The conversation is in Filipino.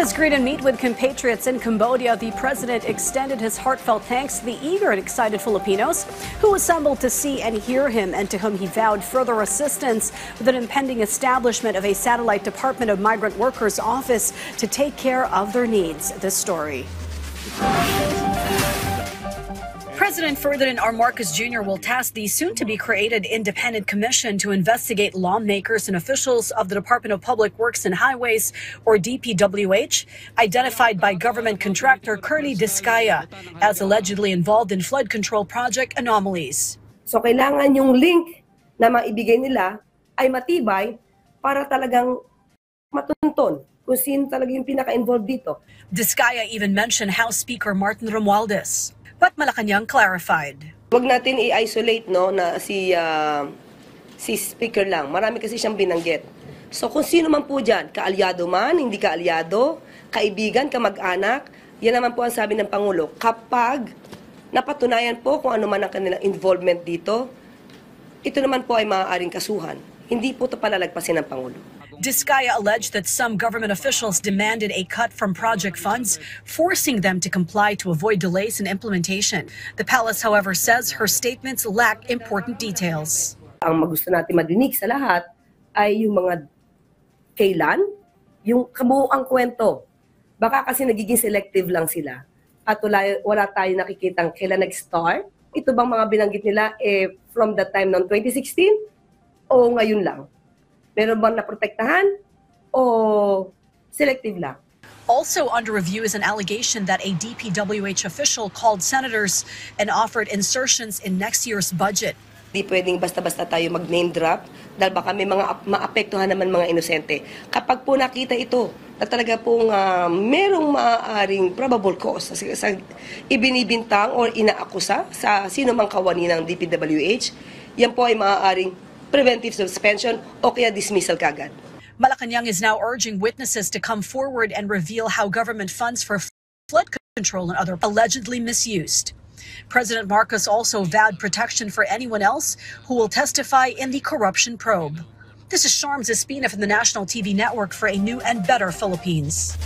his greet and meet with compatriots in Cambodia, the president extended his heartfelt thanks to the eager and excited Filipinos who assembled to see and hear him, and to whom he vowed further assistance with an impending establishment of a satellite Department of Migrant Workers office to take care of their needs. This story. President Ferdinand R. Marcos Jr. will task the soon-to-be-created Independent Commission to investigate lawmakers and officials of the Department of Public Works and Highways, or DPWH, identified by government contractor Curly Discaya as allegedly involved in flood control project anomalies. So kailangan yung link na maibigay nila ay matibay para talagang matuntun kung sino talaga yung pinaka-involved dito. Discaya even mentioned House Speaker Martin Romualdez. But Malacanang clarified. Huwag natin i-isolate na si speaker lang. Marami kasi siyang binanggit. So kung sino man po dyan, kaalyado man, hindi kaalyado, kaibigan, kamag-anak, yan naman po ang sabi ng Pangulo. Kapag napatunayan po kung ano man ang kanilang involvement dito, ito naman po ay maaaring kasuhan. Hindi po ito palalagpasin ng Pangulo. Discaya alleged that some government officials demanded a cut from project funds, forcing them to comply to avoid delays in implementation. The palace, however, says her statements lack important details. Ang magusto natin madinig sa lahat ay yung mga kailan, yung kabuuang kwento. Baka kasi nagiging selective lang sila at wala tayo nakikitang kailan nag-start. Ito bang mga binanggit nila from the time ng 2016 o ngayon lang? Meron bang naprotektahan o selective lang? Also under review is an allegation that a DPWH official called senators and offered insertions in next year's budget. Di pwedeng basta-basta tayo mag-name drop dahil baka may mga maapektuhan naman mga inosente. Kapag po nakita ito na talaga pong merong maaaring probable cause sa ibinibintang o inaakusa sa sino mang kawani ng DPWH, yan po ay maaaring preventive suspension o kaya dismissal kagad. Malacanang is now urging witnesses to come forward and reveal how government funds for flood control and other allegedly misused. President Marcos also vowed protection for anyone else who will testify in the corruption probe. This is Sharms Espina from the National TV Network for a new and better Philippines.